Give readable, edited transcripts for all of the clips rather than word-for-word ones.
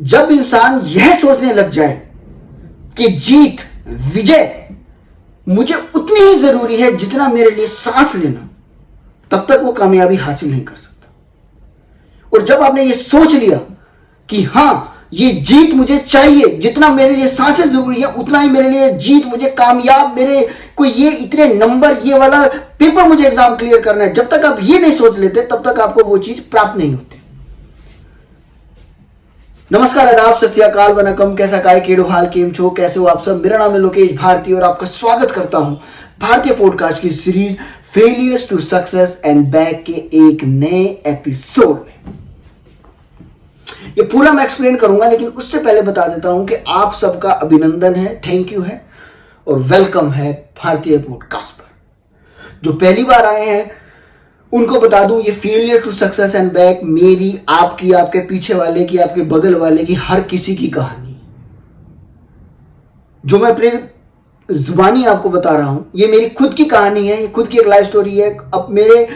जब इंसान यह सोचने लग जाए कि जीत, विजय मुझे उतनी ही जरूरी है जितना मेरे लिए सांस लेना, तब तक वो कामयाबी हासिल नहीं कर सकता। और जब आपने ये सोच लिया कि हाँ, ये जीत मुझे चाहिए, जितना मेरे लिए सांसें जरूरी है उतना ही मेरे लिए जीत, मुझे कामयाब, मेरे को ये इतने नंबर, ये वाला पेपर मुझे एग्जाम क्लियर करना है, जब तक आप ये नहीं सोच लेते तब तक आपको वो चीज प्राप्त नहीं होती। नमस्कार, आदाब, सत श्री अकाल, वनकम, कैसा काय केड़ो हाल, केम छो, कैसे हो आप सब। मेरा नाम है लोकेश भारती और आपका स्वागत करता हूं भारतीय पॉडकास्ट की series failures to success and back के एक नए एपिसोड में। ये पूरा मैं एक्सप्लेन करूंगा, लेकिन उससे पहले बता देता हूं कि आप सबका अभिनंदन है, थैंक यू है और वेलकम है भारतीय पॉडकास्ट पर। जो पहली बार आए हैं उनको बता दूं, ये failure to success and back मेरी, आपकी, आपके पीछे वाले की, आपके बगल वाले की, हर किसी की कहानी जो मैं अपने जुबानी आपको बता रहा हूं, ये मेरी खुद की कहानी है, ये खुद की एक लाइफ स्टोरी है। अब मेरे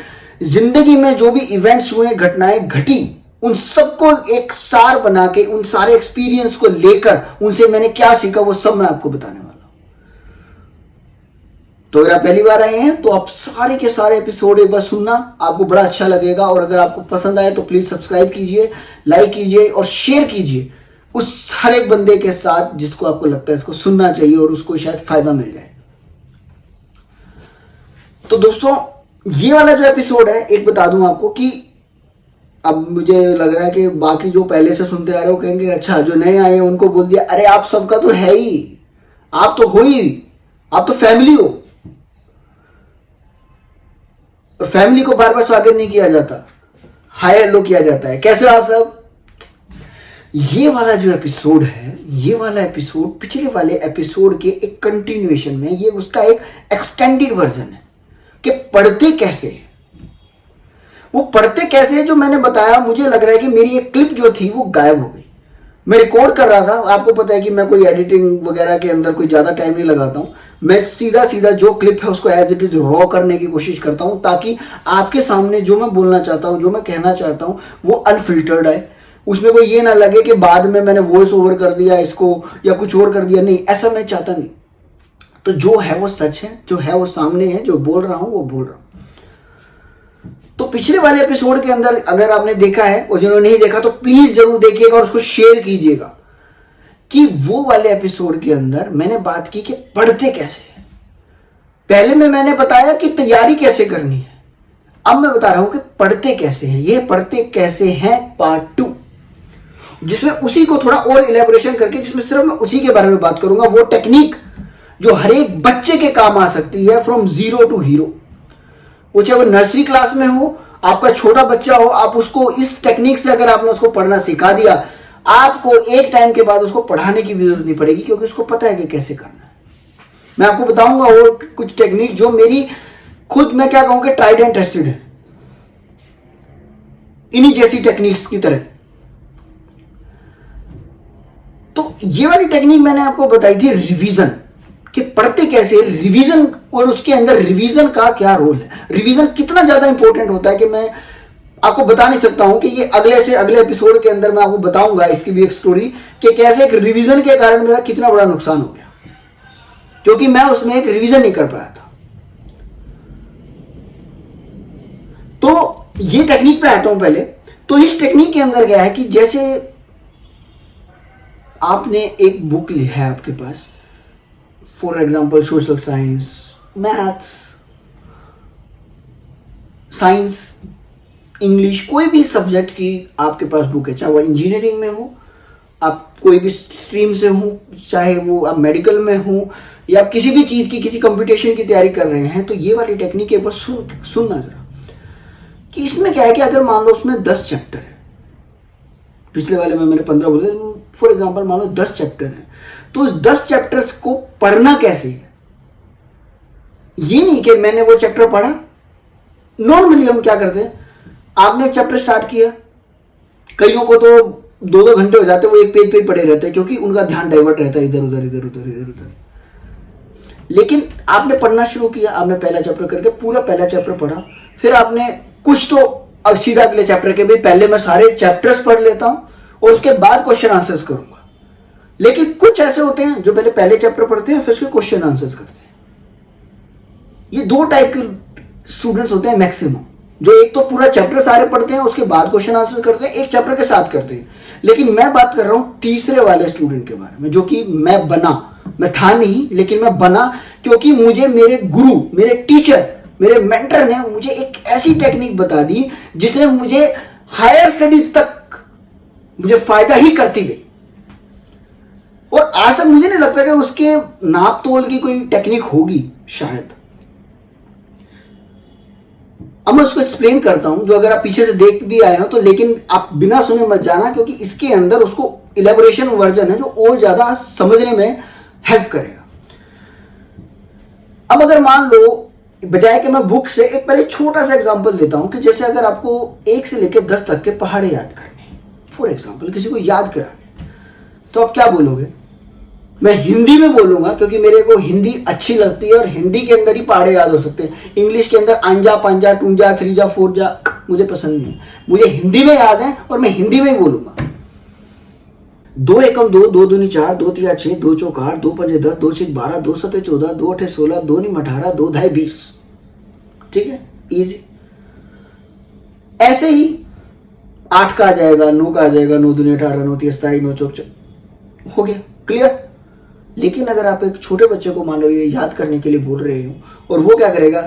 जिंदगी में जो भी इवेंट्स हुए, घटनाएं घटी, उन सबको एक सार बना के, उन सारे एक्सपीरियंस को लेकर उनसे मैंने क्या सीखा वो सब मैं आपको बताने वाला हूं। तो अगर आप पहली बार आए हैं तो आप सारे के सारे एपिसोड एक बार सुनना, आपको बड़ा अच्छा लगेगा। और अगर आपको पसंद आए तो प्लीज सब्सक्राइब कीजिए, लाइक कीजिए और शेयर कीजिए उस हर एक बंदे के साथ जिसको आपको लगता है इसको सुनना चाहिए और उसको शायद फायदा मिल जाए। तो दोस्तों, ये वाला जो एपिसोड है, एक बता दूं आपको कि अब मुझे लग रहा है कि बाकी जो पहले से सुनते आ रहे हो कहेंगे अच्छा, जो नए आए हैं उनको बोल दिया। अरे आप सबका तो है ही, आप तो हो ही, आप तो फैमिली हो। और फैमिली को बार बार स्वागत नहीं किया जाता, हाय हेलो किया जाता है। कैसे हो आप सब? ये वाला जो एपिसोड है, ये वाला एपिसोड पिछले वाले एपिसोड के एक कंटिन्यूएशन में, ये उसका एक एक्सटेंडेड वर्जन है कि पढ़ते कैसे है। वो पढ़ते कैसे जो मैंने बताया, मुझे लग रहा है कि मेरी एक क्लिप जो थी वो गायब हो गई। मैं रिकॉर्ड कर रहा था, आपको पता है कि मैं कोई एडिटिंग वगैरह के अंदर कोई ज्यादा टाइम नहीं लगाता हूं। मैं सीधा सीधा जो क्लिप है उसको एज इट इज रॉ करने की कोशिश करता हूं, ताकि आपके सामने जो मैं बोलना चाहता हूं, जो मैं कहना चाहता हूं, वो अनफिल्टर्ड है। उसमें कोई ये ना लगे कि बाद में मैंने वॉइस ओवर कर दिया इसको या कुछ और कर दिया, नहीं, ऐसा मैं चाहता नहीं। तो जो है वो सच है, जो है वो सामने है, जो बोल रहा हूं वो बोल रहा हूं। तो पिछले वाले एपिसोड के अंदर अगर आपने देखा है और जिन्होंने नहीं देखा तो प्लीज जरूर देखिएगा और उसको शेयर कीजिएगा कि वो वाले एपिसोड के अंदर मैंने बात की कि पढ़ते कैसे हैं। पहले में मैंने बताया कि तैयारी कैसे करनी है, अब मैं बता रहा हूं कि पढ़ते कैसे हैं। ये पढ़ते कैसे हैं पार्ट 2, जिसमें उसी को थोड़ा और इलेबोरेशन करके, जिसमें सिर्फ मैं उसी के बारे में बात करूंगा। वो टेक्निक जो हर एक बच्चे के काम आ सकती है, फ्रॉम जीरो टू हीरो। वो चाहे वो नर्सरी क्लास में हो, आपका छोटा बच्चा हो, आप उसको इस टेक्निक से अगर आपने उसको पढ़ना सिखा दिया, आपको एक टाइम के बाद उसको पढ़ाने की भी जरूरत नहीं पड़ेगी, क्योंकि उसको पता है कि कैसे करना है। मैं आपको बताऊंगा और कुछ टेक्निक जो मेरी खुद, मैं क्या कहूं कि ट्राइड एंड टेस्टेड है, इन्हीं जैसी टेक्निक्स की तरह। तो ये वाली टेक्निक मैंने आपको बताई थी रिवीजन, कि पढ़ते कैसे, रिवीजन, और उसके अंदर रिवीजन का क्या रोल है, रिवीजन कितना ज्यादा इंपॉर्टेंट होता है कि मैं आपको बता नहीं सकता हूं। कि ये अगले से अगले एपिसोड के अंदर मैं आपको बताऊंगा इसकी भी एक स्टोरी, कि कैसे एक रिवीजन के कारण मेरा कितना बड़ा नुकसान हो गया, क्योंकि मैं उसमें एक रिवीजन नहीं कर पाया था। तो ये टेक्निक पे आता हूं पहले। तो इस टेक्निक के अंदर क्या है कि जैसे आपने एक बुक ली है आपके पास, for example social science, maths, science, English, कोई भी सब्जेक्ट की आपके पास बुक है, चाहे वो इंजीनियरिंग में हो, आप कोई भी स्ट्रीम से हो, चाहे वो आप मेडिकल में हो, या आप किसी भी चीज की, किसी कंपटीशन की तैयारी कर रहे हैं, तो ये वाली टेक्निक एक बार सुनना जरा, कि इसमें क्या है कि अगर मान लो उसमें 10 चैप्टर है, पिछले वाले में मैंने 15 बोले, फॉर एग्जाम्पल मान लो 10 चैप्टर है, तो उस 10 चैप्टर्स को पढ़ना कैसे है। ये नहीं कि मैंने वो चैप्टर पढ़ा, नॉर्मली हम क्या करते हैं, आपने एक चैप्टर स्टार्ट किया, कईयों को तो 2-2 घंटे हो जाते हैं, वो एक पेज पे पढ़े रहते हैं, क्योंकि उनका ध्यान डाइवर्ट रहता है इधर उधर इधर उधर इधर उधर। लेकिन आपने पढ़ना शुरू किया, आपने पहला चैप्टर करके पूरा पहला चैप्टर पढ़ा, फिर आपने कुछ तो अब सीधा अगले चैप्टर के भी, पहले मैं सारे चैप्टर्स पढ़ लेता हूं और उसके बाद क्वेश्चन आंसर्स करूंगा। लेकिन कुछ ऐसे होते हैं जो पहले चैप्टर पढ़ते हैं फिर उसके क्वेश्चन आंसर्स करते हैं। ये दो टाइप के स्टूडेंट्स होते हैं मैक्सिमम, जो एक तो पूरा चैप्टर सारे पढ़ते हैं उसके बाद क्वेश्चन आंसर करते हैं, एक चैप्टर के साथ करते हैं। लेकिन मैं बात कर रहा हूं तीसरे वाले स्टूडेंट के बारे में, जो कि मैं था नहीं लेकिन मैं बना, क्योंकि मुझे मेरे गुरु, मेरे टीचर, मेरे मेंटर ने मुझे एक ऐसी टेक्निक बता दी जिसने मुझे हायर स्टडीज तक मुझे फायदा ही करती गई। और आज तक मुझे नहीं लगता कि उसके नाप तोल की कोई टेक्निक होगी शायद। अब मैं उसको एक्सप्लेन करता हूं, जो अगर आप पीछे से देख भी आए हो तो, लेकिन आप बिना सुने मत जाना, क्योंकि इसके अंदर उसको इलेबोरेशन वर्जन है जो और ज्यादा समझने में हेल्प करेगा। अब अगर मान लो, बजाय कि मैं बुक से एक पहले छोटा सा एग्जांपल देता हूं, कि जैसे अगर आपको 1 से लेकर 10 तक के पहाड़े याद करने, फॉर एग्जांपल किसी को याद कराने, तो आप क्या बोलोगे? मैं हिंदी में बोलूंगा क्योंकि मेरे को हिंदी अच्छी लगती है और हिंदी के अंदर ही पहाड़े याद हो सकते हैं। इंग्लिश के अंदर अंजा, पंजा, टूंजा, थ्रीजा, फोरजा मुझे पसंद नहीं। मुझे हिंदी में याद है और मैं हिंदी में ही बोलूंगा। 2 एकम 2, 2 दूनी 4, 2 तिया 6, 2 चौक 8, 2 पंजे 10, 2 6 12, 2 7 14, 2 8 16, 2 9 18, 2 ढाई 20। ठीक है, इजी। ऐसे ही 8 का आ जाएगा, 9 का आ जाएगा, 9 दूनी 18, 9 तिया 27, 9 चौक हो गया, क्लियर। लेकिन अगर आप एक छोटे बच्चे को मान लो ये याद करने के लिए बोल रहे हो और वो क्या करेगा,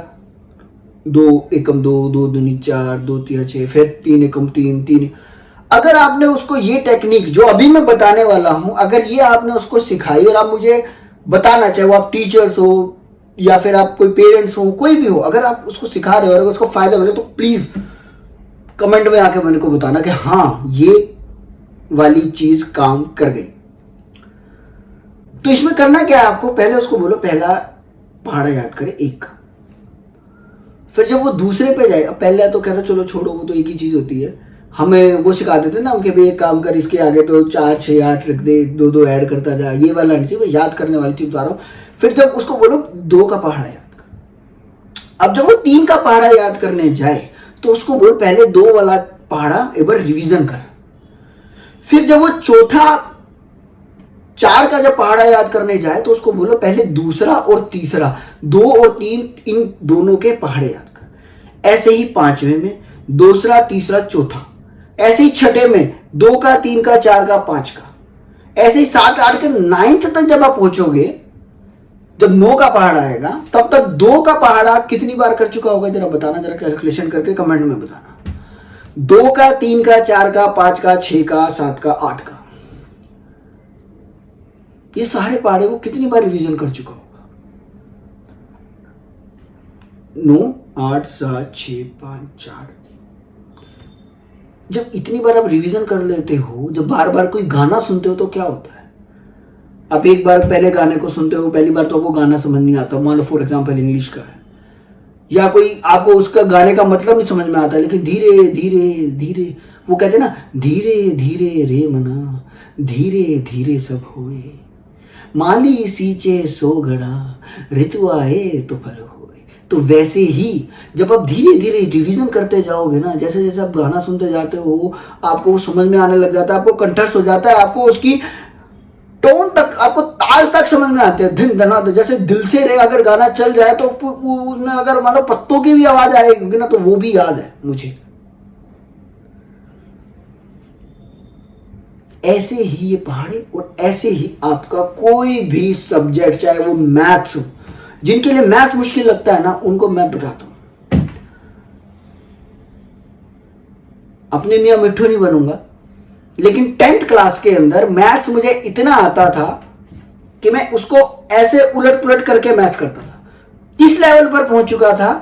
2 एकम 2, 2 दूनी 4, 2 तिया 6, फिर 3 एकम 3, 3। अगर आपने उसको ये टेक्निक जो अभी मैं बताने वाला हूं, अगर ये आपने उसको सिखाई और आप मुझे बताना, चाहे वो आप टीचर्स हो या फिर आप कोई पेरेंट्स हो, कोई भी हो, अगर आप उसको सिखा रहे हो और अगर उसको फायदा मिले तो प्लीज कमेंट में आके मेरे को बताना कि हाँ ये वाली चीज काम कर गई। तो इसमें करना क्या है आपको, पहले उसको बोलो पहला पहाड़ा याद करे 1। फिर जब वो दूसरे पे जाए, पहले तो कह रहे चलो छोड़ो, वो तो एक ही चीज होती है, हमें वो सिखा देते ना कि भाई एक काम कर, इसके आगे तो 4 6 8 रख दे, 2 2 ऐड करता जा, ये वाला नहीं चाहिए, याद करने वाली चीज बता रहा हूं। फिर जब उसको बोलो 2 का पहाड़ा याद कर। अब जब वो 3 का पहाड़ा याद करने जाए तो उसको बोलो पहले 2 वाला पहाड़ा एक बार रिवीजन कर। फिर जब वो चौथा 4 का जब पहाड़ा याद करने जाए तो उसको बोलो पहले दूसरा और तीसरा, 2 और 3 इन दोनों के पहाड़े याद कर। ऐसे ही 5वें में दूसरा, तीसरा, चौथा। ऐसे ही 6ठे में 2 का, 3 का, 4 का, 5 का। ऐसे ही 7 8 के 9th तक जब आप पहुंचोगे, जब 9 का पहाड़ा आएगा तब तक 2 का पहाड़ा कितनी बार कर चुका होगा, जरा बताना, जरा कैलकुलेशन करके कमेंट में बताना। 2 का, 3 का, 4 का, 5 का, 6 का, 7 का, 8 का, ये सारे पहाड़े वो कितनी बार रिवीजन कर चुका होगा? 9 8 7 6 5 4। जब इतनी बार आप रिवीजन कर लेते हो, जब बार बार कोई गाना सुनते हो तो क्या होता है, आप एक बार पहले गाने को सुनते हो, पहली बार तो आपको गाना समझ नहीं आता, मान लो फॉर एग्जांपल इंग्लिश का है, या कोई आपको उसका गाने का मतलब नहीं समझ में आता, लेकिन धीरे धीरे धीरे, वो कहते हैं ना, धीरे धीरे रे मना, धीरे धीरे सब होए, माली सींचे सो घड़ा, ऋतु आए तो फल होए। तो वैसे ही जब आप धीरे धीरे रिवीजन करते जाओगे ना, जैसे जैसे आप गाना सुनते जाते हो, आपको वो समझ में आने लग जाता है, आपको कंठस्थ हो जाता है, आपको उसकी टोन तक, आपको ताल तक समझ में आते हैं, धिन धना। तो जैसे दिल से रे अगर गाना चल जाए तो उसमें अगर मानो पत्तों की भी आवाज आएगी ना, तो वो भी याद है मुझे। ऐसे ही ये पहाड़े, और ऐसे ही आपका कोई भी सब्जेक्ट, चाहे वो मैथ्स हो, जिनके लिए मैथ्स मुश्किल लगता है ना, उनको मैं बताता हूं। अपने मियां मिट्ठू नहीं बनूंगा, लेकिन 10th क्लास के अंदर मैथ्स मुझे इतना आता था कि मैं उसको ऐसे उलट पुलट करके मैथ्स करता था। इस लेवल पर पहुंच चुका था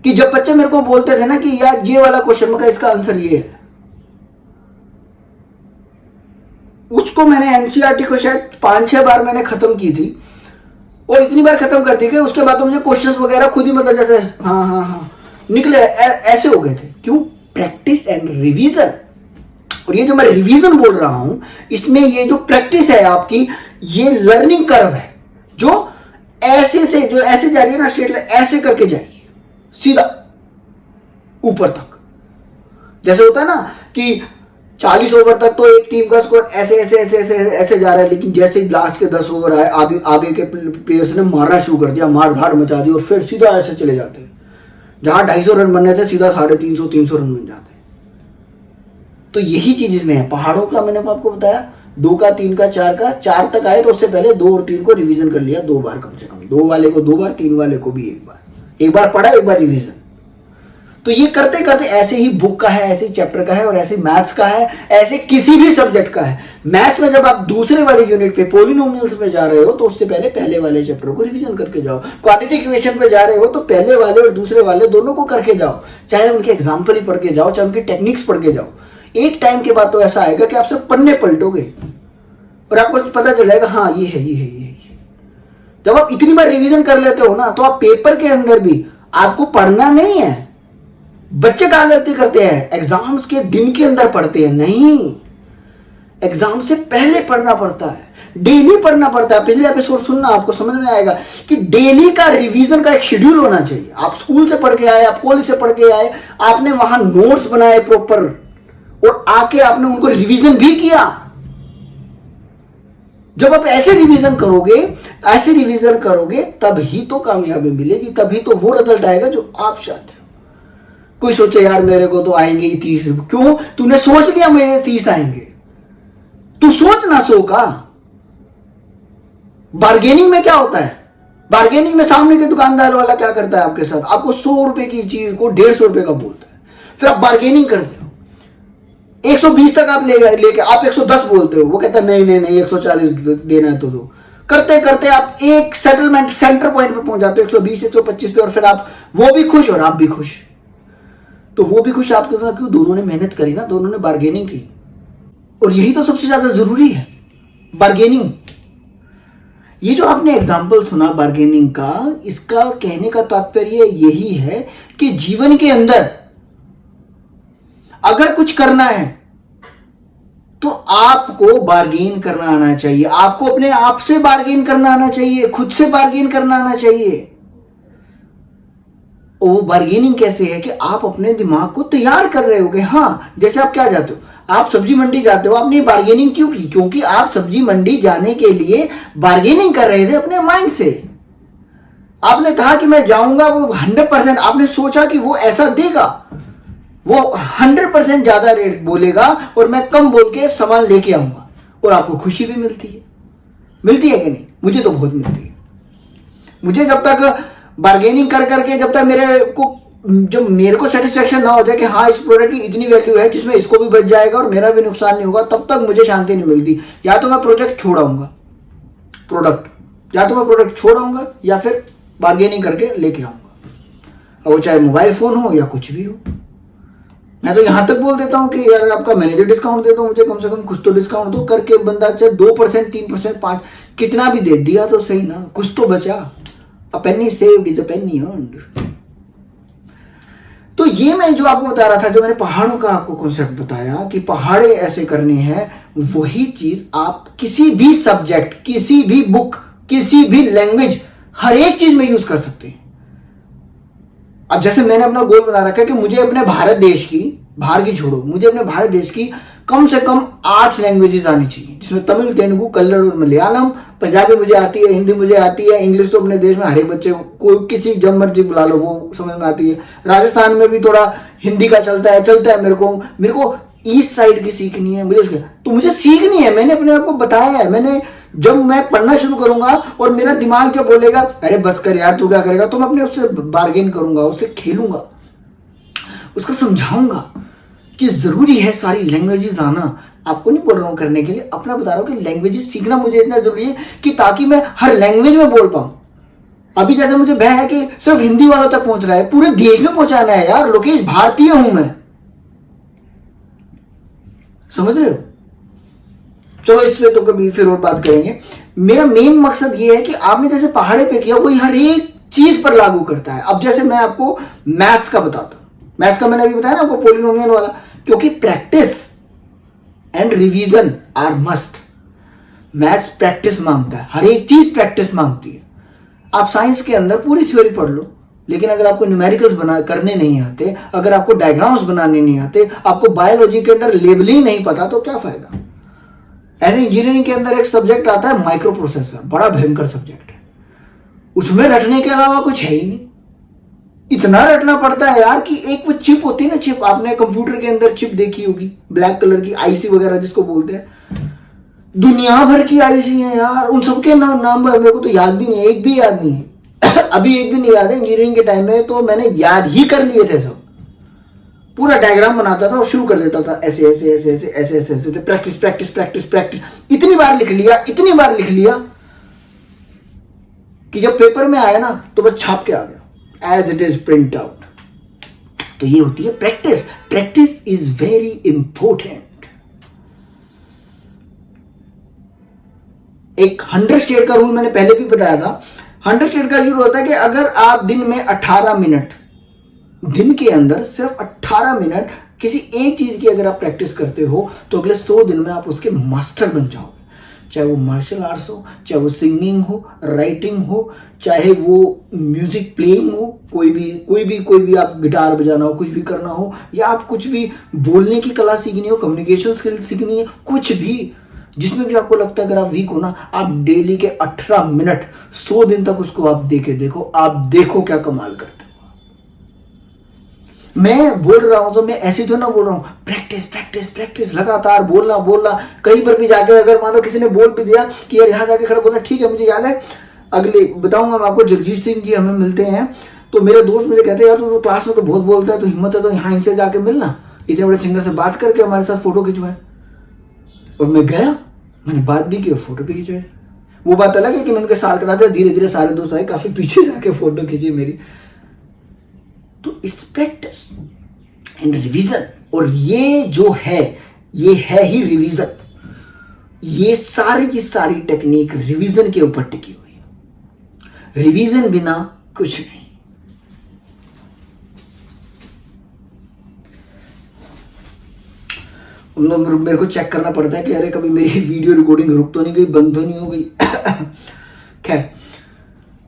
कि जब बच्चे मेरे को बोलते थे ना कि यार ये वाला क्वेश्चन का इसका आंसर ये है, उसको मैंने एनसीईआरटी को शायद 5-6 बार मैंने खत्म की थी, और इतनी बार खत्म कर दी कि उसके बाद तो मुझे क्वेश्चंस वगैरह खुद ही मतलब जैसे हाँ निकले, ऐसे हो गए थे। क्यों? Practice and revision. और ये जो मैं रिवीजन बोल रहा हूं, इसमें ये जो प्रैक्टिस है आपकी, ये लर्निंग कर्व है, जो ऐसे से, जो ऐसे जा रही है ना स्ट्रेट लाइन, ऐसे करके जाएगी सीधा ऊपर तक। जैसे होता है ना कि 40 ओवर तक तो एक टीम का स्कोर ऐसे ऐसे ऐसे ऐसे ऐसे जा रहा है, लेकिन जैसे ही लास्ट के 10 ओवर आए आगे के प्लेयर्स ने मारना शुरू कर दिया, मार धाड़ मचा दी और फिर सीधा ऐसे चले जाते हैं, जहां 250 रन बनने थे सीधा 350 300 रन बन जाते हैं। तो यही चीज इसमें है। पहाड़ों का मैंने आपको बताया 2 का 3 का 4 का, 4 तक आए तो उससे पहले 2 और 3 को रिवीजन कर लिया 2 बार कम से कम, 2 वाले को 2 बार, 3 वाले को भी 1 बार पढ़ा, 1 बार रिवीजन। तो ये करते करते ऐसे ही बुक का है, ऐसे ही चैप्टर का है और ऐसे मैथ्स का है, ऐसे किसी भी सब्जेक्ट का है। मैथ्स में जब आप दूसरे वाले यूनिट पे पॉलिनोमियल्स पे जा रहे हो तो उससे पहले पहले वाले चैप्टर को रिवीजन करके जाओ। क्वाड्रेटिक इक्वेशन पे जा रहे हो तो पहले वाले और दूसरे वाले दोनों को करके जाओ, चाहे उनके एग्जाम्पल ही पढ़ के जाओ, चाहे उनकी टेक्निक्स पढ़ के जाओ। एक टाइम के बाद तो ऐसा आएगा कि आप सिर्फ पन्ने पलटोगे और आपको पता चलेगा हाँ ये है, ये है, ये है। जब आप इतनी बार रिवीजन कर लेते हो ना, तो आप पेपर के अंदर भी आपको पढ़ना नहीं है। बच्चे कहां गलती करते हैं, एग्जाम्स के दिन के अंदर पढ़ते हैं, नहीं, एग्जाम से पहले पढ़ना पड़ता है, डेली पढ़ना पड़ता है। पिछले एपिसोड सुनना, आपको समझ में आएगा कि डेली का रिवीजन का एक शेड्यूल होना चाहिए। आप स्कूल से पढ़ के आए, आप कॉलेज से पढ़ के आए, आपने वहां नोट्स बनाए प्रॉपर और आके आपने उनको रिवीजन भी किया। जब आप ऐसे रिवीजन करोगे तब ही तो कामयाबी मिलेगी, तभी तो वो रिजल्ट आएगा जो आप चाहते हो। कोई सोचे यार मेरे को तो आएंगे ही 30, क्यों? तूने सोच लिया मेरे 30 आएंगे, तू सोच ना 100 का। बार्गेनिंग में क्या होता है, बार्गेनिंग में सामने के दुकानदार वाला क्या करता है आपके साथ, आपको 100 रुपए की चीज को 150 रुपए का बोलता है, फिर आप बार्गेनिंग करते हो, 120 तक आप लेके आप 110 बोलते हो, वो कहता है नहीं नहीं नहीं 140 देना है तो दो। करते करते आप एक सेटलमेंट सेंटर पॉइंट पे पहुंच जाते हो 120 125 पे, और फिर आप वो भी खुश और आप भी खुश। तो वो भी खुश आपके साथ, क्यों? दोनों ने मेहनत करी ना, दोनों ने बार्गेनिंग की, और यही तो सबसे ज्यादा जरूरी है, बार्गेनिंग। ये जो आपने एग्जाम्पल सुना बार्गेनिंग का, इसका कहने का तात्पर्य यही है कि जीवन के अंदर अगर कुछ करना है तो आपको बार्गेन करना आना चाहिए, आपको अपने आप से बार्गेन करना आना चाहिए, खुद से बार्गेन करना आना चाहिए। वो बार्गेनिंग कैसे है कि आप अपने दिमाग को तैयार कर रहे हो कि हाँ, जैसे आप क्या जाते हो, आप सब्जी मंडी जाते हो, आपने बार्गेनिंग क्यों की? क्योंकि आप सब्जी मंडी जाने के लिए बार्गेनिंग कर रहे थे अपने माइंड से। आपने कहा कि मैं जाऊंगा, वो 100%, आपने सोचा कि वो ऐसा देगा, वो 100% ज्यादा रेट बोलेगा और मैं कम बोल के सामान लेके आऊंगा, और आपको खुशी भी मिलती है कि नहीं? मुझे तो बहुत मिलती है। मुझे जब तक बार्गेनिंग कर करके जब मेरे को सेटिस्फेक्शन ना हो जाए कि हाँ इस प्रोडक्ट की इतनी वैल्यू है जिसमें इसको भी बच जाएगा और मेरा भी नुकसान नहीं होगा, तब तक मुझे शांति नहीं मिलती। या तो मैं प्रोडक्ट छोड़ाऊंगा या फिर बार्गेनिंग करके लेके आऊंगा, वो चाहे मोबाइल फोन हो या कुछ भी हो। मैं तो यहां तक बोल देता हूं कि यार आपका मैनेजर डिस्काउंट दे दो, मुझे कम से कम कुछ तो डिस्काउंट दो, करके बंदा चाहे 2% 3% 5 कितना भी दे दिया तो सही ना, कुछ तो बचा। A penny saved is a penny earned। तो ये मैं जो आपको बता रहा था, जो मैंने पहाड़ों का आपको कॉन्सेप्ट बताया कि पहाड़े ऐसे करने हैं, वही चीज आप किसी भी सब्जेक्ट, किसी भी बुक, किसी भी लैंग्वेज, हर एक चीज में यूज कर सकते हैं। अब जैसे मैंने अपना गोल बना रखा है कि मुझे अपने भारत देश की, बाहर की छोड़ो, मुझे अपने भारत देश की कम से कम 8 लैंग्वेजेस आनी चाहिए, जिसमें तमिल, तेलुगु, कन्नड़ और मलयालम। पंजाबी मुझे आती है, हिंदी मुझे आती है, इंग्लिश तो अपने देश में हर एक बच्चे को किसी जब मर्जी बुला लो वो समझ में आती है। राजस्थान में भी थोड़ा हिंदी का चलता है। मेरे को ईस्ट साइड की सीखनी है, मुझे सीखनी है। मैंने अपने आप को बताया है, जब मैं पढ़ना शुरू करूंगा और मेरा दिमाग जब बोलेगा अरे बस कर यार तू क्या करेगा, तो मैं अपने उससे बार्गेन करूंगा, उससे खेलूंगा, उसको समझाऊंगा कि जरूरी है सारी लैंग्वेजेस आना। आपको नहीं बोल रहा हूं करने के लिए, अपना बता रहा हूं कि लैंग्वेजेस सीखना मुझे इतना जरूरी है कि ताकि मैं हर लैंग्वेज में बोल पाऊं। अभी जैसे मुझे भय है कि सिर्फ हिंदी वालों तक पहुंच रहा है, पूरे देश में पहुंचाना है यार। लोकेश, भारतीय हूं मैं, समझ रहे हो? चलो इस पे तो कभी फिर और बात करेंगे। मेरा मेन मकसद ये है कि आपने जैसे पहाड़े पे किया, वही हर एक चीज पर लागू करता है। अब जैसे मैं आपको मैथ्स का बताता हूं, मैथ्स का मैंने अभी बताया ना आपको, पॉलिनोमियल वाला, क्योंकि practice and revision are must. Maths practice मांगता है, हर एक चीज प्रैक्टिस मांगती है। आप साइंस के अंदर पूरी थ्योरी पढ़ लो, लेकिन अगर आपको न्यूमेरिकल्स बना करने नहीं आते, अगर आपको डायग्राम्स बनाने नहीं आते, आपको बायोलॉजी के अंदर लेबलिंग नहीं पता, तो क्या फायदा। ऐसे इंजीनियरिंग के अंदर एक सब्जेक्ट आता है माइक्रो प्रोसेसर, बड़ा भयंकर सब्जेक्ट है, उसमें रटने के अलावा कुछ है ही नहीं। इतना रटना पड़ता है यार कि एक वो चिप होती है ना, चिप, आपने कंप्यूटर के अंदर चिप देखी होगी, ब्लैक कलर की आईसी वगैरह जिसको बोलते हैं, दुनिया भर की आईसी है यार, उन सबके नाम मेरे को तो याद भी नहीं है, एक भी याद नहीं है अभी एक भी नहीं याद है। इंजीनियरिंग के टाइम में तो मैंने याद ही कर लिए थे सब, पूरा डायग्राम बनाता था और शुरू कर देता था, ऐसे ऐसे ऐसे ऐसे ऐसे ऐसे ऐसे, प्रैक्टिस प्रैक्टिस प्रैक्टिस प्रैक्टिस, इतनी बार लिख लिया कि जब पेपर में आया ना तो बस छाप के आ गया, as it is print out. तो ये होती है practice. Practice is very important. एक 100 स्टेट का रूल मैंने पहले भी बताया था। 100 स्टेट का रूल होता है कि अगर आप दिन में 18 मिनट, दिन के अंदर सिर्फ 18 मिनट किसी एक चीज की अगर आप प्रैक्टिस करते हो तो अगले 100 दिन में आप उसके मास्टर बन जाओगे। चाहे वो मार्शल आर्ट्स हो, चाहे वो सिंगिंग हो, राइटिंग हो, चाहे वो म्यूजिक प्लेइंग हो, कोई भी आप गिटार बजाना हो, कुछ भी करना हो, या आप कुछ भी बोलने की कला सीखनी हो, कम्युनिकेशन स्किल सीखनी है, कुछ भी जिसमें भी आपको लगता है अगर आप वीक हो ना, आप डेली के 18 मिनट 100 दिन तक उसको आप देखो, आप देखो क्या कमाल करते हो। मैं बोल रहा हूं तो मैं ऐसे तो ना बोल रहा हूं, प्रैक्टिस प्रैक्टिस प्रैक्टिस, लगातार बोलना। कहीं पर भी जाके अगर मान लो किसी ने बोल भी दिया कि यार यहाँ जाके खड़ा बोलना, ठीक है मुझे याद है, अगले बताऊंगा मैं आपको, जगजीत सिंह जी हमें मिलते हैं, तो मेरे दोस्त मुझे कहते हैं यार तो क्लास में तो बहुत बोलता है, तो हिम्मत है तो यहाँ इनसे जाके मिलना, इतने बड़े सिंगर से बात करके हमारे साथ फोटो खिंचवाए। और मैं गया, मैंने बात भी की और फोटो भी खिंचवाई। वो बात अलग है कि मैंने उनके साथ करा दिया, धीरे धीरे सारे दोस्त आए, काफी पीछे जाके फोटो खींची मेरी। तो इट्स प्रैक्टिस एंड रिवीजन। और ये जो है, ये है ही रिवीजन। ये सारी की सारी टेक्निक रिवीजन के ऊपर टिकी हुई है। रिवीजन बिना कुछ नहीं। मेरे को चेक करना पड़ता है कि अरे कभी मेरी वीडियो रिकॉर्डिंग रुक तो नहीं गई, बंद तो नहीं हो गई खैर,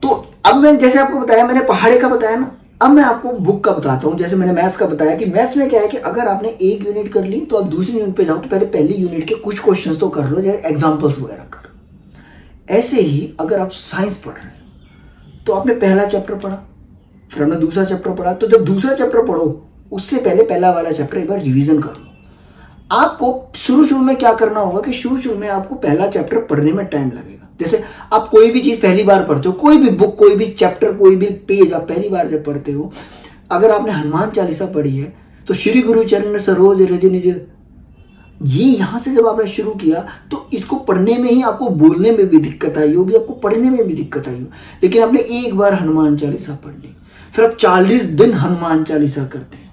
तो अब मैं जैसे आपको बताया, मैंने पहाड़े का बताया ना, अब मैं आपको बुक का बताता हूं। जैसे मैंने मैथ्स का बताया कि मैथ्स में क्या है कि अगर आपने एक यूनिट कर ली तो आप दूसरी यूनिट पे जाओ तो पहले पहली यूनिट के कुछ क्वेश्चंस तो कर लो, जैसे एग्जांपल्स वगैरह कर। ऐसे ही अगर आप साइंस पढ़ रहे हो तो आपने पहला चैप्टर पढ़ा, फिर आपने दूसरा चैप्टर पढ़ा, तो जब दूसरा चैप्टर पढ़ो उससे पहले पहला वाला चैप्टर एक बार रिविजन कर लो। आपको शुरू में क्या करना होगा कि शुरू में आपको पहला चैप्टर पढ़ने में टाइम लगेगा। जैसे आप कोई भी चीज पहली बार पढ़ते हो, कोई भी बुक, कोई भी चैप्टर, कोई भी पेज आप पहली बार जब पढ़ते हो, अगर आपने हनुमान चालीसा पढ़ी है तो श्री गुरु चरण सरोज रज निज, ये यहां से जब आपने शुरू किया तो इसको पढ़ने में ही आपको बोलने में भी दिक्कत आई होगी, आपको पढ़ने में भी दिक्कत आई होगी। लेकिन आपने एक बार हनुमान चालीसा पढ़ ली, फिर आप 40 दिन हनुमान चालीसा करते हैं,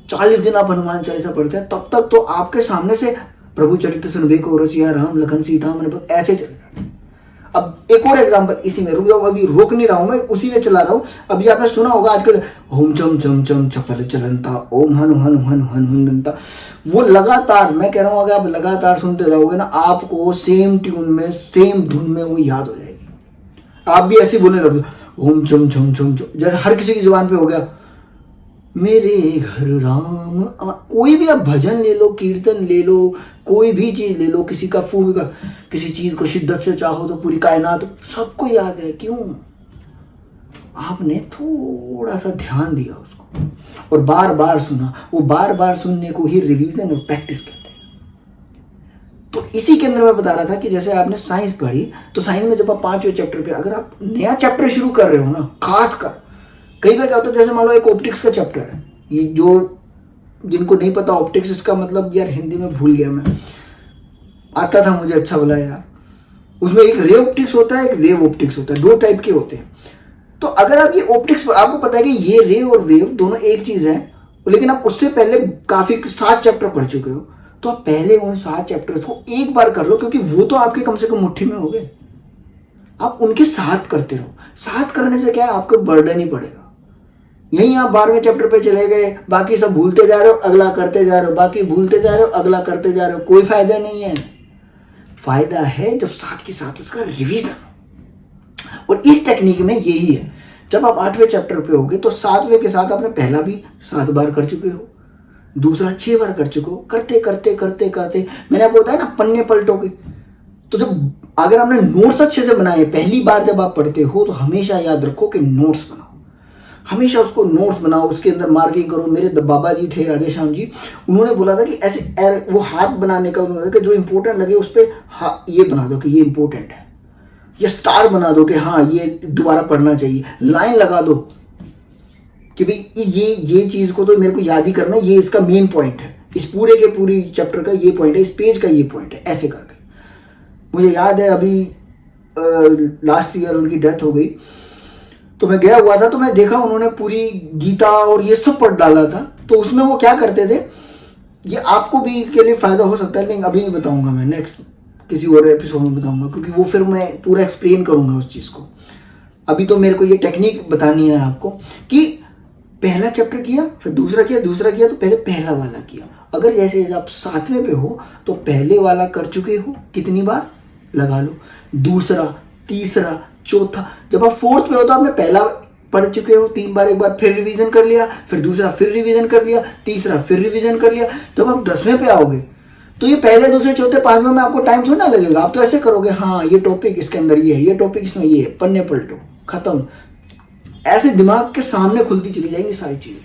40 दिन आप हनुमान चालीसा पढ़ते हैं, तब तक तो आपके सामने से प्रभु चरित्र सुनबे को रसिया राम लखन सीता मन, ऐसे चल रहा है। अब एक और एग्जांपल इसी में, रुक जाओ, अभी रोक नहीं रहा हूं मैं, उसी में चला रहा हूं। अभी आपने सुना होगा आजकल ओम चम चम चम चपल चलंता, ओम हनु हनु हनु हनु हनुमंता, वो लगातार, मैं कह रहा हूं अगर आप लगातार सुनते जाओगे ना, आपको सेम ट्यून में, सेम धुन में वो याद हो जाएगी। आप भी ऐसे बोलने लगोगे ओम चम चम चम चम, जैसे हर किसी की जुबान पे हो गया मेरे घर राम। कोई भी आप भजन ले लो, कीर्तन ले लो, कोई भी चीज ले लो, किसी का फूल का, किसी चीज को शिद्दत से चाहो तो पूरी कायनात, सबको याद है। क्यों? आपने थोड़ा सा ध्यान दिया उसको और बार बार सुना। वो बार बार सुनने को ही रिवीजन और प्रैक्टिस कहते हैं। तो इसी के अंदर मैं बता रहा था कि जैसे आपने साइंस पढ़ी, तो साइंस में जब आप 5वें चैप्टर पे अगर आप नया चैप्टर शुरू कर रहे हो ना, खासकर कई बार क्या होता है, जैसे मान लो एक ऑप्टिक्स का चैप्टर है, ये जो जिनको नहीं पता ऑप्टिक्स, इसका मतलब यार हिंदी में भूल गया मैं, आता था मुझे अच्छा वाला यार, उसमें एक रे ऑप्टिक्स होता है, एक वेव ऑप्टिक्स होता है, 2 टाइप के होते हैं। तो अगर आप ये ऑप्टिक्स, आपको पता है कि ये रे और वेव दोनों एक चीज है, लेकिन आप उससे पहले काफी 7 चैप्टर पढ़ चुके हो, तो आप पहले उन 7 चैप्टर्स को एक बार कर लो, क्योंकि वो तो आपके कम से कम मुट्ठी में हो गए। आप उनके साथ करते रहो। साथ करने से क्या है, आपको बर्डन ही पड़ेगा। यहीं आप 12वें चैप्टर पे चले गए, बाकी सब भूलते जा रहे हो, अगला करते जा रहे हो, बाकी भूलते जा रहे हो, अगला करते जा रहे हो, कोई फायदा नहीं है। फायदा है जब साथ के साथ उसका रिवीजन। और इस टेक्निक में यही है जब आप 8वें चैप्टर पे होगे तो 7वें के साथ आपने पहला भी 7 बार कर चुके हो, दूसरा 6 बार कर चुके हो। करते करते करते करते मैंने आपको बताया ना, पन्ने पलटोगे। तो जब अगर आपने नोट्स अच्छे से बनाए, पहली बार जब आप पढ़ते हो तो हमेशा याद रखो कि नोट्स बनाओ, हमेशा उसको नोट्स बनाओ, उसके अंदर मार्किंग करो। मेरे बाबा जी थे राधे श्याम जी, उन्होंने बोला था कि ऐसे वो हाथ बनाने का, उन्होंने कि जो इंपॉर्टेंट लगे उस पर ये बना दो कि ये इंपॉर्टेंट है, या स्टार बना दो कि हाँ ये दोबारा पढ़ना चाहिए, लाइन लगा दो कि भाई ये चीज को तो मेरे को याद ही करना, ये इसका मेन पॉइंट है, इस पूरे के पूरी चैप्टर का ये पॉइंट है, इस पेज का ये पॉइंट है, ऐसे करके। मुझे याद है अभी लास्ट ईयर उनकी डेथ हो गई, तो मैं गया हुआ था, तो मैं देखा उन्होंने पूरी गीता और ये सब पढ़ डाला था। तो उसमें वो क्या करते थे, ये आपको भी के लिए फायदा हो सकता है, लेकिन अभी नहीं बताऊंगा, मैं नेक्स्ट किसी और एपिसोड में बताऊंगा, क्योंकि वो फिर मैं पूरा एक्सप्लेन करूंगा उस चीज को। अभी तो मेरे को ये टेक्निक बतानी है आपको कि पहला चैप्टर किया, फिर दूसरा किया, दूसरा किया, तो पहले पहला वाला किया। अगर जैसे आप 7वें पे हो तो पहले वाला कर चुके हो, कितनी बार लगा लो, दूसरा, तीसरा, चौथा। जब आप 4th पे हो तो आपने पहला पढ़ चुके हो 3 बार, एक बार फिर रिवीजन कर लिया, फिर दूसरा फिर रिवीजन कर लिया, तीसरा फिर रिवीजन कर लिया। जब आप 10वें पे आओगे तो ये पहले, दूसरे, चौथे, 5वें में आपको टाइम थोड़ा ना लगेगा। आप तो ऐसे करोगे, हाँ ये टॉपिक इसके अंदर ये है, ये टॉपिक इसमें ये है, पन्ने पलटो, खत्म। ऐसे दिमाग के सामने खुलती चली जाएंगी सारी चीजें।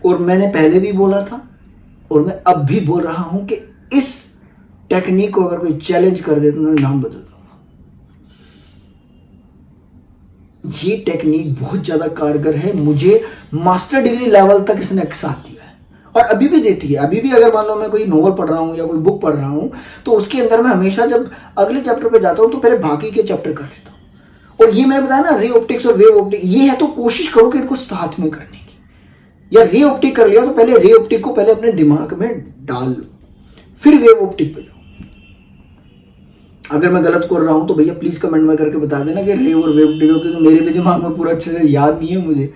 और मैंने पहले भी बोला था और मैं अब भी बोल रहा हूं कि इस टेक्निक को अगर कोई चैलेंज कर दे तो मैं नाम बदल दूंगा। ये टेक्निक बहुत ज्यादा कारगर है, मुझे मास्टर डिग्री लेवल तक इसने साथ दिया है और अभी भी देती है। अभी भी अगर मान लो मैं कोई नोवेल पढ़ रहा हूँ या कोई बुक पढ़ रहा हूँ तो उसके अंदर मैं हमेशा जब अगले चैप्टर पे जाता हूँ तो पहले बाकी के चैप्टर कर लेता हूँ। और ये मैंने बताया ना, रे ऑप्टिक्स और वेव ऑप्टिक, ये है तो कोशिश करो कि इनको साथ में करने की। या रे ऑप्टिक कर लिया तो पहले रे ऑप्टिक को पहले अपने दिमाग में डाल लो, फिर वेव ऑप्टिक पे लो। अगर मैं गलत कर रहा हूं तो भैया प्लीज कमेंट में करके बता देना कि रे और वेव ऑप्टिक, क्योंकि मेरे भी दिमाग में पूरा अच्छे से याद नहीं है, मुझे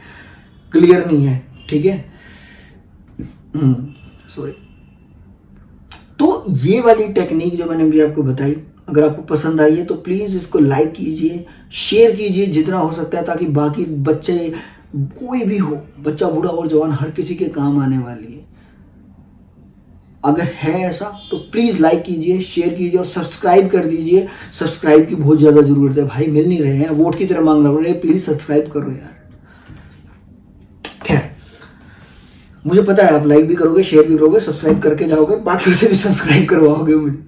क्लियर नहीं है, ठीक है। सॉरी। तो ये वाली टेक्निक जो मैंने अभी आपको बताई, अगर आपको पसंद आई है तो प्लीज इसको लाइक कीजिए, शेयर कीजिए जितना हो सकता है, ताकि बाकी बच्चे, कोई भी हो, बच्चा, बूढ़ा और जवान, हर किसी के काम आने वाली है। अगर है ऐसा तो प्लीज लाइक कीजिए, शेयर कीजिए और सब्सक्राइब कर दीजिए। सब्सक्राइब की बहुत ज्यादा जरूरत है भाई, मिल नहीं रहे हैं, वोट की तरह मांग रहे हैं, प्लीज सब्सक्राइब करो यार। खैर, मुझे पता है आप लाइक भी करोगे, शेयर भी करोगे, सब्सक्राइब करके जाओगे, बाकी से भी सब्सक्राइब करवाओगे मुझे।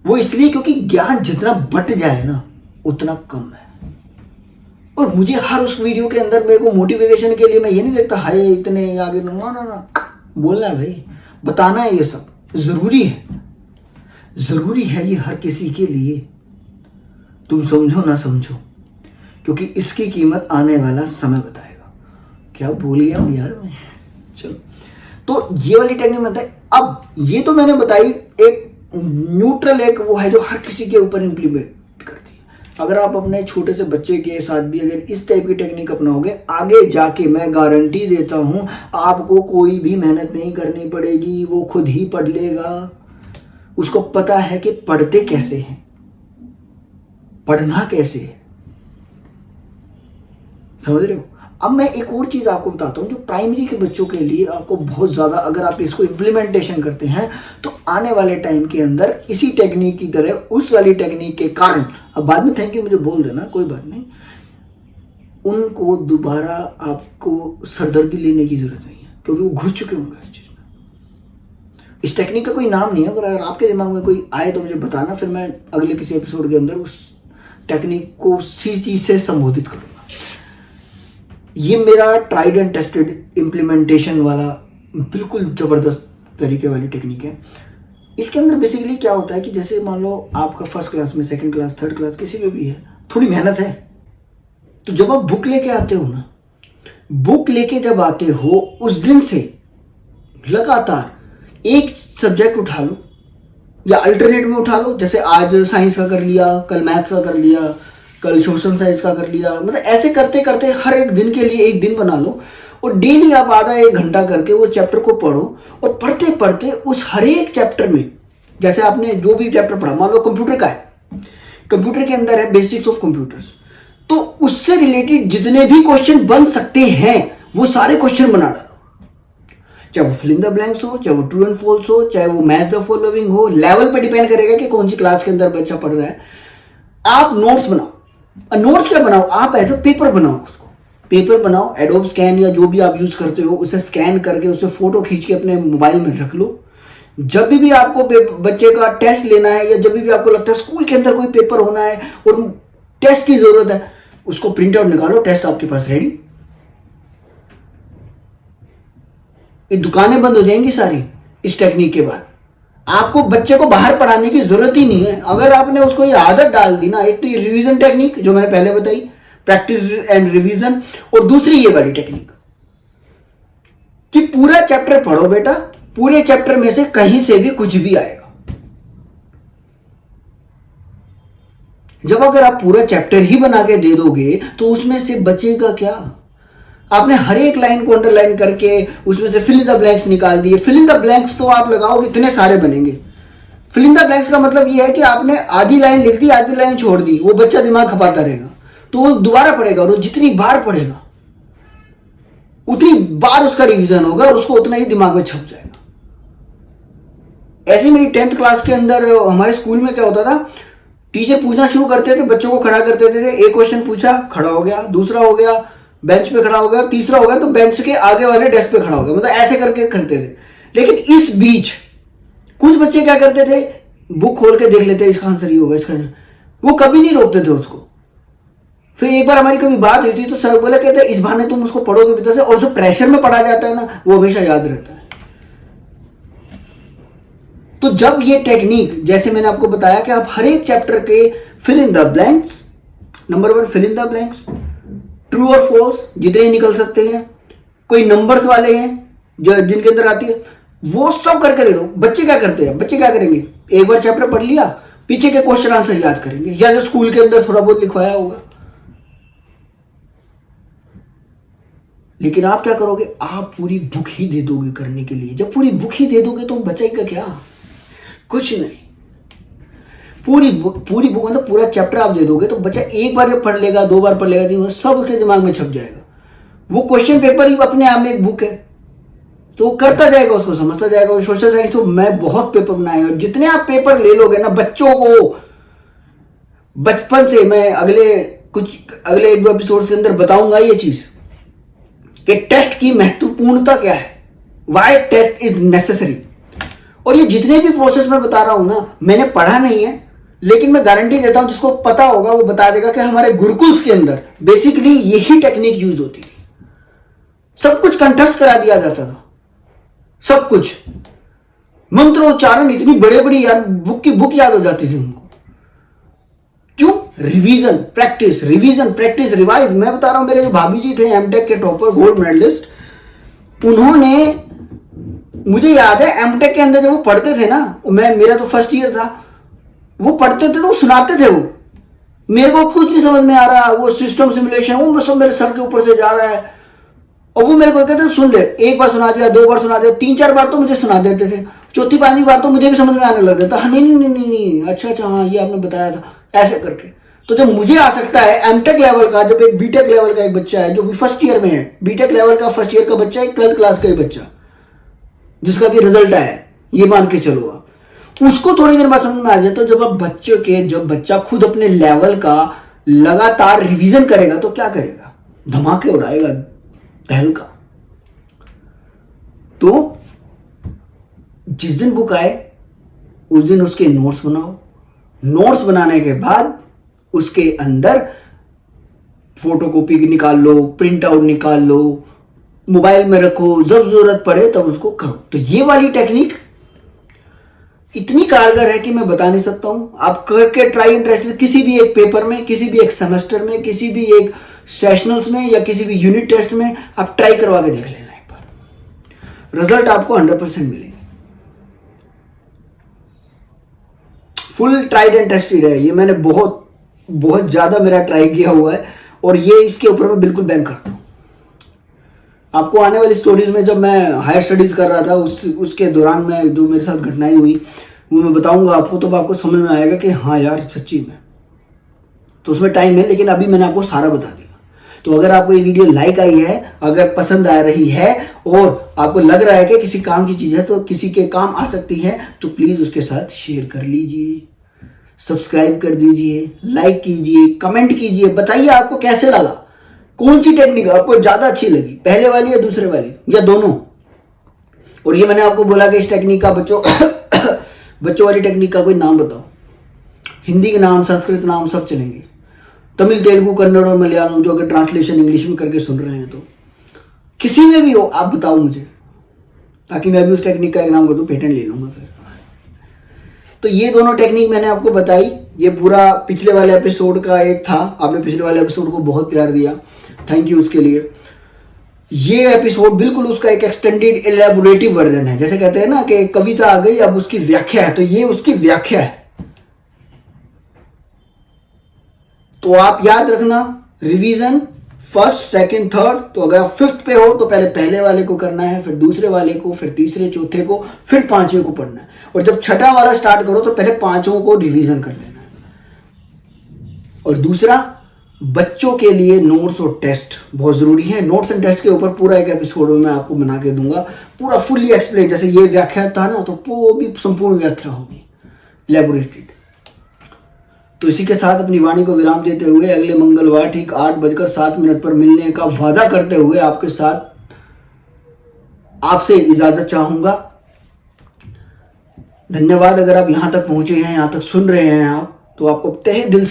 वो इसलिए क्योंकि ज्ञान जितना बट जाए ना उतना कम है। और मुझे हर उस वीडियो के अंदर मेरे को मोटिवेशन के लिए, मैं ये नहीं देखता हाय इतने आगे, ना ना ना, बोलना है भाई, बताना है, ये सब जरूरी है, जरूरी है ये हर किसी के लिए। तुम समझो ना समझो, क्योंकि इसकी कीमत आने वाला समय बताएगा। क्या बोल गया हूं यार मैं। चलो, तो ये वाली टेक्निक बताई। अब ये तो मैंने बताई, एक न्यूट्रल, एक वो है जो हर किसी के ऊपर इंप्लीमेंट करती है। अगर आप अपने छोटे से बच्चे के साथ भी अगर इस टाइप की टेक्निक अपनाओगे, आगे जाके मैं गारंटी देता हूं आपको कोई भी मेहनत नहीं करनी पड़ेगी, वो खुद ही पढ़ लेगा। उसको पता है कि पढ़ते कैसे हैं, पढ़ना कैसे है, समझ रहे हो। अब मैं एक और चीज आपको बताता हूं जो प्राइमरी के बच्चों के लिए आपको बहुत ज्यादा, अगर आप इसको इम्प्लीमेंटेशन करते हैं तो आने वाले टाइम के अंदर इसी टेक्निक की तरह उस वाली टेक्निक के कारण, अब बाद में थैंक यू मुझे बोल देना, कोई बात नहीं, उनको दोबारा आपको सरदर्दी लेने की जरूरत नहीं है, क्योंकि वो घुस चुके होंगे इस चीज में। इस टेक्निक का कोई नाम नहीं है, अगर आपके दिमाग में कोई आए तो मुझे बताना, फिर मैं अगले किसी एपिसोड के अंदर उस टेक्निक को उसी चीज से संबोधित करूंगा। ये मेरा ट्राइड एंड टेस्टेड इम्प्लीमेंटेशन वाला बिल्कुल जबरदस्त तरीके वाली टेक्निक है। इसके अंदर बेसिकली क्या होता है कि जैसे मान लो आपका फर्स्ट क्लास में, सेकंड क्लास, थर्ड क्लास, किसी में भी है, थोड़ी मेहनत है, तो जब आप बुक लेके आते हो ना, बुक लेके जब आते हो उस दिन से लगातार एक सब्जेक्ट उठा लो या अल्टरनेट में उठा लो। जैसे आज साइंस का कर लिया, कल मैथ्स का कर लिया, कल सोशल साइंस का कर लिया, मतलब ऐसे करते करते हर एक दिन के लिए एक दिन बना लो और डेली आप आधा एक घंटा करके वो चैप्टर को पढ़ो। और पढ़ते पढ़ते उस हर एक चैप्टर में, जैसे आपने जो भी चैप्टर पढ़ा, मान लो कंप्यूटर का है, कंप्यूटर के अंदर है बेसिक्स ऑफ कंप्यूटर्स, तो उससे रिलेटेड जितने भी क्वेश्चन बन सकते हैं वो सारे क्वेश्चन बना डालो, चाहे वो फिल इन द ब्लैंक्स हो, चाहे वो ट्रू एंड फॉल्स हो, चाहे वो मैच द फॉलोइंग हो। लेवल पे डिपेंड करेगा कि कौन सी क्लास के अंदर बच्चा पढ़ रहा है। आप नोट्स बनाओ। नोट्स क्या बनाओ, आप ऐसे पेपर बनाओ, उसको पेपर बनाओ, एडोब स्कैन या जो भी आप यूज करते हो उसे स्कैन करके उसे फोटो खींच के अपने मोबाइल में रख लो। जब भी आपको बच्चे का टेस्ट लेना है या जब भी आपको लगता है स्कूल के अंदर कोई पेपर होना है और टेस्ट की जरूरत है, उसको प्रिंट आउट निकालो, टेस्ट आपके पास रेडी। ये दुकानें बंद हो जाएंगी सारी इस टेक्निक के बाद। आपको बच्चे को बाहर पढ़ाने की जरूरत ही नहीं है। अगर आपने उसको ये आदत डाल दी ना, एक तो ये रिवीजन टेक्निक जो मैंने पहले बताई, प्रैक्टिस एंड रिवीजन, और दूसरी ये वाली टेक्निक कि पूरा चैप्टर पढ़ो बेटा, पूरे चैप्टर में से कहीं से भी कुछ भी आएगा। जब अगर आप पूरा चैप्टर ही बना के दे दोगे तो उसमें से बचेगा क्या? आपने हर एक लाइन को अंडरलाइन करके उसमें से फिल इन द ब्लैंक्स निकाल दिए। फिल इन द ब्लैंक्स तो आप लगाओगे इतने सारे बनेंगे। फिल इन द ब्लैंक्स का मतलब यह है कि आपने आधी लाइन लिख दी, आधी लाइन छोड़ दी, वो बच्चा दिमाग खपाता रहेगा, तो वो दोबारा पढ़ेगा और वो जितनी बार पढ़ेगा उतनी बार उसका रिवीजन होगा और उसको उतना ही दिमाग में छप जाएगा। ऐसे मेरी 10th क्लास के अंदर हमारे स्कूल में क्या होता था, टीचर पूछना शुरू करते थे, बच्चों को खड़ा कर देते थे, एक क्वेश्चन पूछा, खड़ा हो गया, दूसरा हो गया, बेंच पे खड़ा हो गया, तीसरा हो गया तो बेंच के आगे वाले डेस्क पे खड़ा हो गया, मतलब ऐसे करके करते थे। लेकिन इस बीच कुछ बच्चे क्या करते थे, बुक खोल के देख लेते, इसका आंसर ये होगा, इसका वो कभी नहीं रोकते थे उसको। फिर एक बार हमारी कभी बात हुई थी तो सर बोला, कहते इस बहाने तुम उसको पढ़ोगे भीतर से, और जो प्रेशर में पढ़ा जाता है ना वो हमेशा याद रहता है। तो जब ये टेक्निक, जैसे मैंने आपको बताया कि आप हर एक चैप्टर के fill in the blanks, number 1 fill in the blanks, true और फॉल्स जितने निकल सकते हैं, कोई नंबर्स वाले हैं जो जिनके अंदर आती है, वो सब करके दे दो। बच्चे क्या करते हैं, बच्चे क्या करेंगे, एक बार चैप्टर पढ़ लिया, पीछे के क्वेश्चन आंसर याद करेंगे या जो स्कूल के अंदर थोड़ा बहुत लिखवाया होगा। लेकिन आप क्या करोगे, आप पूरी बुक ही दे दोगे करने के लिए। जब पूरी बुक ही दे दोगे तो बचेगा क्या, कुछ नहीं। पूरी बुक मतलब पूरा चैप्टर आप दे दोगे तो बच्चा एक बार जब पढ़ लेगा, 2 बार पढ़ लेगा, 3 बार, सब उसके दिमाग में छप जाएगा। वो क्वेश्चन पेपर ही अपने आप में एक बुक है, तो वो करता जाएगा, उसको समझता जाएगा। और सोशल साइंस तो मैं बहुत पेपर बनाए हैं, जितने आप पेपर ले लोगे ना बच्चों को बचपन से, मैं अगले 1-2 एपिसोड के अंदर बताऊंगा ये चीज कि टेस्ट की महत्वपूर्णता क्या है, व्हाई टेस्ट इज नेसेसरी। और ये जितने भी प्रोसेस मैं बता रहा हूं ना, मैंने पढ़ा नहीं है, लेकिन मैं गारंटी देता हूं जिसको पता होगा वो बता देगा कि हमारे गुरुकुल्स के अंदर बेसिकली यही टेक्निक यूज होती थी। सब कुछ कंठस्थ करा दिया जाता था, सब कुछ मंत्रोच्चारण इतनी बड़े बड़ी यार बुक की बुक याद हो जाती थी उनको। क्यों, revision practice, revision practice revise. मैं बता रहा हूं, मेरे जो भाभी जी थे एमटेक के टॉपर, गोल्ड मेडलिस्ट, उन्होंने, मुझे याद है एमटेक के अंदर जब वो पढ़ते थे ना, मेरा तो फर्स्ट ईयर था, वो पढ़ते थे तो वो सुनाते थे, वो मेरे को कुछ नहीं समझ में आ रहा, वो सिस्टम सिमुलेशन वो सब मेरे सर के ऊपर से जा रहा है, और वो मेरे को कहते थे सुन ले, एक बार सुना दिया, 2 बार सुना दिया, 3-4 बार तो मुझे सुना देते थे, 4-5वीं बार तो मुझे भी समझ में आने लग गया था। नहीं, अच्छा हाँ ये आपने बताया था, ऐसे करके। तो जब मुझे आ सकता है एमटेक लेवल का, जब एक बीटेक लेवल का एक बच्चा है जो भी फर्स्ट ईयर में है, बीटेक लेवल का फर्स्ट ईयर का बच्चा, एक 12th क्लास का ही बच्चा जिसका भी रिजल्ट आया, ये मान के चलो आप, उसको थोड़ी देर बाद समझ में आ जाए। तो जब बच्चा खुद अपने लेवल का लगातार रिवीजन करेगा तो क्या करेगा, धमाके उड़ाएगा तहलका। तो जिस दिन बुक आए उस दिन उसके नोट्स बनाओ, नोट्स बनाने के बाद उसके अंदर फोटोकॉपी निकाल लो, प्रिंट आउट निकाल लो, मोबाइल में रखो, जब जरूरत पड़े तब उसको करो। तो ये वाली टेक्निक इतनी कारगर है कि मैं बता नहीं सकता हूं। आप करके ट्राई एंड टेस्ट, किसी भी एक पेपर में, किसी भी एक सेमेस्टर में, किसी भी एक सेशनल्स में या किसी भी यूनिट टेस्ट में आप ट्राई करवा के देख लेना एक बार, रिजल्ट आपको 100% मिलेंगे। फुल ट्राइड एंड टेस्टेड है ये, मैंने बहुत ज्यादा मेरा ट्राई किया हुआ है और ये इसके ऊपर मैं बिल्कुल बैंक करता हूं। आपको आने वाली स्टोरीज में, जब मैं हायर स्टडीज कर रहा था उसके दौरान में जो मेरे साथ घटनाएं हुई वो मैं बताऊंगा आपको, तब आपको समझ में आएगा कि हाँ यार सच्ची में। तो उसमें टाइम है, लेकिन अभी मैंने आपको सारा बता दिया। तो अगर आपको ये वीडियो लाइक आई है, अगर पसंद आ रही है और आपको लग रहा है कि किसी काम की चीज है, तो किसी के काम आ सकती है, तो प्लीज उसके साथ शेयर कर लीजिए, सब्सक्राइब कर दीजिए, लाइक कीजिए, कमेंट कीजिए, बताइए आपको कैसे लगा, कौन सी टेक्निक आपको ज्यादा अच्छी लगी, पहले वाली या दूसरे वाली या दोनों। और ये मैंने आपको बोला कि इस टेक्निक का बच्चों वाली टेक्निक का कोई नाम बताओ। हिंदी के नाम, संस्कृत नाम सब चलेंगे, तमिल, तेलुगु, कन्नड़ और मलयालम, जो अगर ट्रांसलेशन इंग्लिश में करके सुन रहे हैं तो किसी में भी हो आप बताओ मुझे, ताकि मैं भी उस टेक्निक का एक नाम कर दूं, पेटेंट ले लूंगा फिर। तो ये दोनों टेक्निक मैंने आपको बताई। ये पूरा पिछले वाले एपिसोड का एक था। आपने पिछले वाले एपिसोड को बहुत प्यार दिया, थैंक यू उसके लिए। ये एपिसोड बिल्कुल उसका एक एक्सटेंडेड एलैबोरेटिव वर्जन है। जैसे कहते हैं ना कि कविता आ गई, अब उसकी व्याख्या है, तो ये उसकी व्याख्या है। तो आप याद रखना, रिवीजन फर्स्ट, सेकंड, थर्ड। तो अगर आप फिफ्थ पे हो तो पहले वाले को करना है, फिर दूसरे वाले को, फिर तीसरे, चौथे को, फिर पांचवें को पढ़ना है। और जब छठा वाला स्टार्ट करो तो पहले पांचों को रिवीजन कर लेना है। और दूसरा, बच्चों के लिए नोट्स और टेस्ट बहुत जरूरी है। नोट्स एंड टेस्ट के ऊपर पूरा एक एपिसोड में मैं आपको बना के दूंगा, पूरा फुल्ली एक्सप्लेन। जैसे ये व्याख्या था ना, तो वो भी संपूर्ण व्याख्या होगी, इलैबोरेटेड। तो इसी के साथ अपनी वाणी को विराम देते हुए अगले मंगलवार ठीक 8:07 पर मिलने का वादा करते हुए आपसे इजाजत चाहूंगा। धन्यवाद। अगर आप यहां तक पहुंचे हैं, यहां तक सुन रहे हैं आप, तो आपको तहे दिल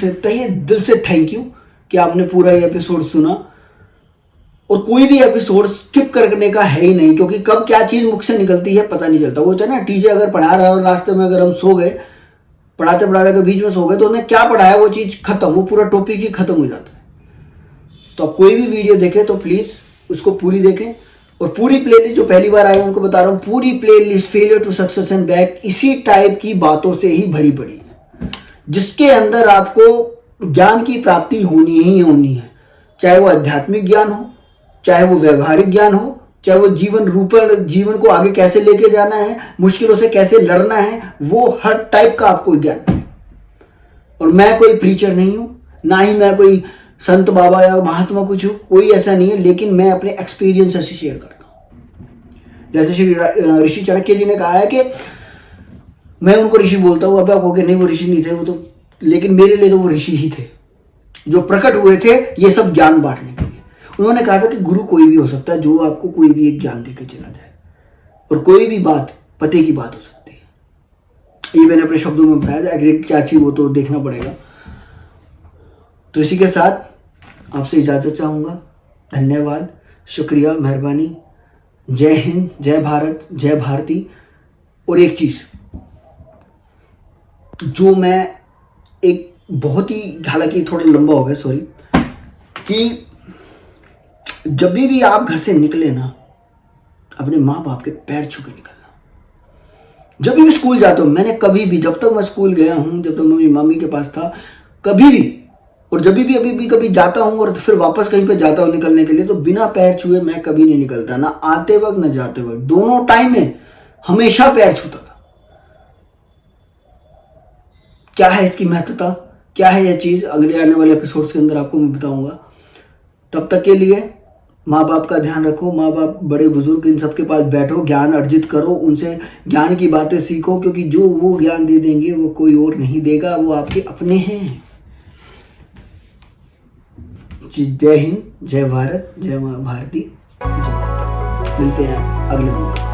से थैंक यू कि आपने पूरा ये एपिसोड सुना। और कोई भी एपिसोड स्किप करने का है ही नहीं, क्योंकि कब क्या चीज मुख से निकलती है पता नहीं चलता। वो होता है ना, टीचर अगर पढ़ा रहा है और रास्ते में अगर हम सो गए, पढ़ाते अगर बीच में सो गए, तो उन्हें क्या पढ़ाया वो चीज खत्म, वो पूरा टॉपिक ही खत्म हो जाता है। तो आप कोई भी वीडियो देखें तो प्लीज उसको पूरी देखें। और पूरी प्लेलिस्ट, जो पहली बार आए उनको बता रहा हूं, पूरी playlist failure to success and back इसी टाइप की बातों से ही भरी पड़ी है, जिसके अंदर आपको ज्ञान की प्राप्ति होनी ही होनी है। चाहे वो आध्यात्मिक ज्ञान हो, चाहे वो व्यवहारिक ज्ञान हो, चाहे वो जीवन को आगे कैसे लेके जाना है, मुश्किलों से कैसे लड़ना है, वो हर टाइप का आपको ज्ञान है। और मैं कोई प्रीचर नहीं हूं, ना ही मैं कोई संत बाबा या महात्मा कुछ हूं, कोई ऐसा नहीं है। लेकिन मैं अपने एक्सपीरियंस से शेयर करता हूं। जैसे श्री ऋषि चाणक्य जी ने कहा है कि मैं उनको ऋषि बोलता हूं, अब आप कहोगे नहीं वो ऋषि नहीं थे, वो तो, लेकिन मेरे लिए तो वो ऋषि ही थे, जो प्रकट हुए थे ये सब ज्ञान बांटने के लिए। उन्होंने कहा था कि गुरु कोई भी हो सकता है, जो आपको कोई भी एक ज्ञान देकर चला जाए, और कोई भी बात पते की बात हो सकती है। ये मैंने अपने शब्दों में बताया, एग्जैक्ट क्या चीज वो तो देखना पड़ेगा। तो इसी के साथ आपसे इजाजत चाहूंगा। धन्यवाद, शुक्रिया, मेहरबानी। जय हिंद, जय भारत, जय भारती। और एक चीज जो मैं एक बहुत ही, हालांकि थोड़ा लंबा हो गया, सॉरी, कि जब भी आप घर से निकले ना, अपने माँ बाप के पैर छू के निकलना। जब भी स्कूल जाता हूँ, मैंने कभी भी, जब तक मैं स्कूल गया हूँ, जब तक मम्मी मम्मी के पास था, कभी भी, और जब भी अभी भी कभी जाता हूँ और फिर वापस कहीं पे जाता हूँ निकलने के लिए, तो बिना पैर छुए मैं कभी नहीं निकलता, ना आते वक्त ना जाते वक्त, दोनों टाइम में हमेशा पैर छूता था। क्या है इसकी महत्वता, क्या है यह चीज, अगले आने वाले एपिसोड्स के अंदर आपको मैं बताऊंगा। तब तक के लिए माँ बाप का ध्यान रखो, माँ बाप, बड़े बुजुर्ग, इन सबके पास बैठो, ज्ञान अर्जित करो, उनसे ज्ञान की बातें सीखो, क्योंकि जो वो ज्ञान दे देंगे वो कोई और नहीं देगा, वो आपके अपने हैं। जय हिंद, जय भारत, जय माँ भारती। मिलते हैं अगले मंगल।